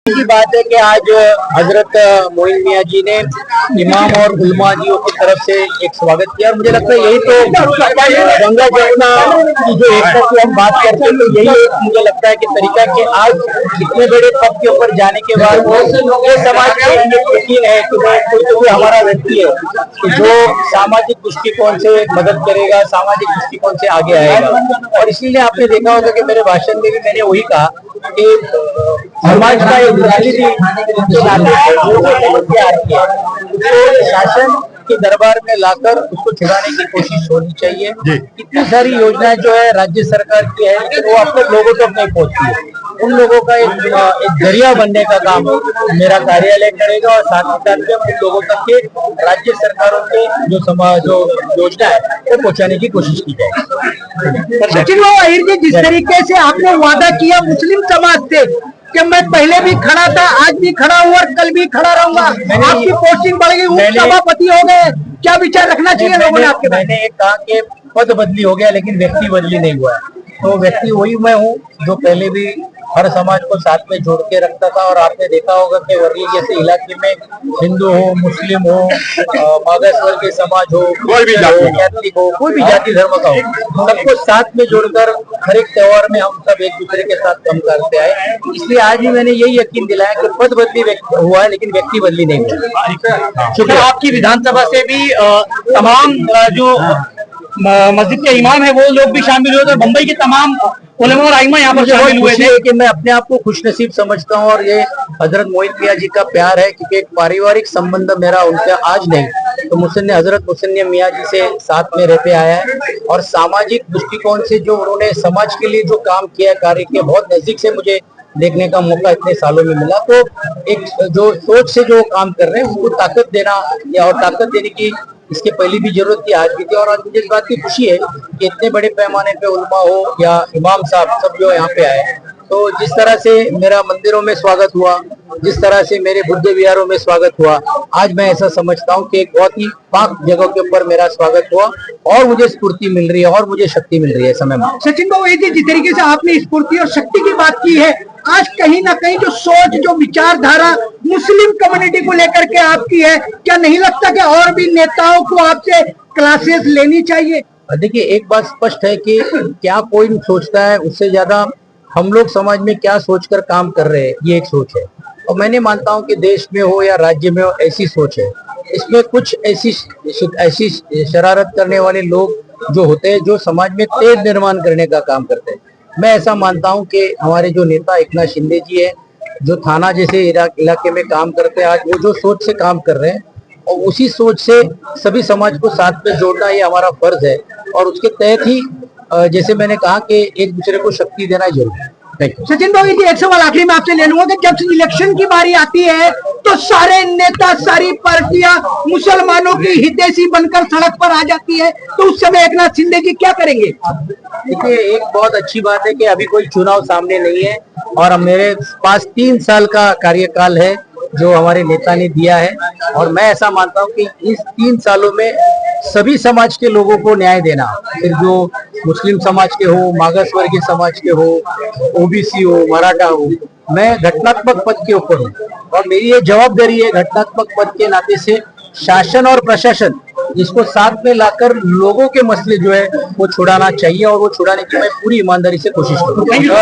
की बात है कि आज हजरत मोइन मियाँ जी ने इमाम और उलमा जियों की तरफ से एक स्वागत किया और मुझे लगता है यही तो गंगा जमुना की जो एकता की हम बात करते हैं तो यही एक मुझे लगता है कि तरीका कि आज इतने बड़े पद के ऊपर जाने के बाद ये समाज में यकीन है कि वो कोई हमारा व्यक्ति है कि जो सामाजिक दृष्टिकोण से मदद करेगा, सामाजिक दृष्टिकोण से आगे आएगा। और इसीलिए आपने देखा होगा कि मेरे भाषण में भी मैंने वही कहा कि समाज का एक शासन के दरबार में लाकर उसको छुड़ाने की कोशिश होनी चाहिए। इतनी सारी योजनाएं जो है राज्य सरकार की है लेकिन वो अपने लोगों तक नहीं पहुंचती है। उन लोगों का एक जरिया बनने का काम मेरा कार्यालय करेगा और साथ ही साथ में उन लोगों तक के राज्य सरकारों के जो योजना है वो पहुंचाने की कोशिश की जाएगी। सचिन अहिर जी, जिस तरीके से आपने वादा किया मुस्लिम समाज से कि मैं पहले भी खड़ा था, आज भी खड़ा हूँ और कल भी खड़ा रहूंगा, आपकी पोस्टिंग बढ़ गई, उप सभापति हो गए, क्या विचार रखना चाहिए लोगों ने आपके? मैंने एक कहा कि पद बदली हो गया लेकिन व्यक्ति बदली नहीं हुआ है। तो व्यक्ति वही मैं हूँ जो पहले भी हर समाज को साथ में जोड़ के रखता था। और आपने देखा होगा कि वर्ली जैसे इलाके में हिंदू हो, मुस्लिम हो, मागास वर्ग के समाज हो, कोई भी कैथलिक हो, कोई भी जाति धर्म का हो, सबको साथ में जोड़कर हर एक त्योहार में हम सब एक दूसरे के साथ काम करते आए। इसलिए आज भी मैंने यही यकीन दिलाया कि पद बदली हुआ है लेकिन व्यक्ति बदली नहीं हुआ। शुक्र। आपकी विधानसभा से भी तमाम जो मस्जिद के इमाम है वो लोग भी शामिल हुए थे, मुंबई के तमाम उलमा और आइमा यहाँ पर शामिल हुए थे। कि मैं अपने आप को खुशनसीब समझता हूँ और ये हजरत मोइन मियाँ जी का प्यार है क्योंकि एक पारिवारिक संबंध मेरा उनसे आज नहीं तो हजरत मुसन्नी मियाँ जी से साथ में रहते आया है और सामाजिक दृष्टिकोण से जो उन्होंने समाज के लिए जो काम किया कार्य किया बहुत नजदीक से मुझे देखने का मौका इतने सालों में मिला। तो एक जो सोच से जो काम कर रहे हैं उसको ताकत देना या और ताकत देने की इसके पहले भी जरूरत थी, आज भी थी। और आज मुझे इस बात की खुशी है कि इतने बड़े पैमाने पे उलमा हो या इमाम साहब सब जो यहाँ पे आए, तो जिस तरह से मेरा मंदिरों में स्वागत हुआ, जिस तरह से मेरे बुद्ध विहारों में स्वागत हुआ, आज मैं ऐसा समझता हूँ कि एक बहुत ही पाक जगह के ऊपर मेरा स्वागत हुआ और मुझे स्फूर्ति मिल रही है और मुझे शक्ति मिल रही है समय में। सचिन बाबू, जिस तरीके से आपने स्फूर्ति और शक्ति की बात की है, आज कहीं ना कहीं जो सोच जो विचारधारा मुस्लिम कम्युनिटी को लेकर के आपकी है, क्या नहीं लगता कि और भी नेताओं को आपसे क्लासेस लेनी चाहिए? देखिए, एक बात स्पष्ट है कि क्या कोई सोचता है उससे ज्यादा हम लोग समाज में क्या सोचकर काम कर रहे हैं, ये एक सोच है। और मैंने मानता हूं कि देश में हो या राज्य में हो ऐसी सोच है। इसमें कुछ ऐसी शरारत करने वाले लोग जो होते हैं जो समाज में तेज निर्माण करने का काम करते हैं। मैं ऐसा मानता हूं कि हमारे जो नेता एकनाथ शिंदे जी है जो थाना जैसे इलाके में काम करते हैं, आज वो जो सोच से काम कर रहे हैं और उसी सोच से सभी समाज को साथ में जोड़ना ये हमारा फर्ज है। और उसके तहत ही जैसे मैंने कहा कि एक दूसरे को शक्ति देना जरूरी है। सचिन बाबू जी, एक सवाल आखिरी में आपसे ले लूंगा कि जब इलेक्शन की बारी आती है तो सारे नेता, सारी पार्टियां मुसलमानों की हितैषी बनकर सड़क पर आ जाती है, तो उस समय एकनाथ शिंदे जी क्या करेंगे? देखिए, एक बहुत अच्छी बात है कि अभी कोई चुनाव सामने नहीं है और मेरे पास 3 साल का कार्यकाल है जो हमारे नेता ने दिया है। और मैं ऐसा मानता हूं कि इस 3 सालों में सभी समाज के लोगों को न्याय देना, फिर जो मुस्लिम समाज के हो, मागास वर्गीय समाज के हो, ओबीसी हो, मराठा हो, मैं घटनात्मक पद के ऊपर हूँ और मेरी ये जवाबदारी है घटनात्मक पद के नाते से शासन और प्रशासन इसको साथ में लाकर लोगों के मसले जो है वो छुड़ाना चाहिए और वो छुड़ाने की मैं पूरी ईमानदारी से कोशिश करूँगा।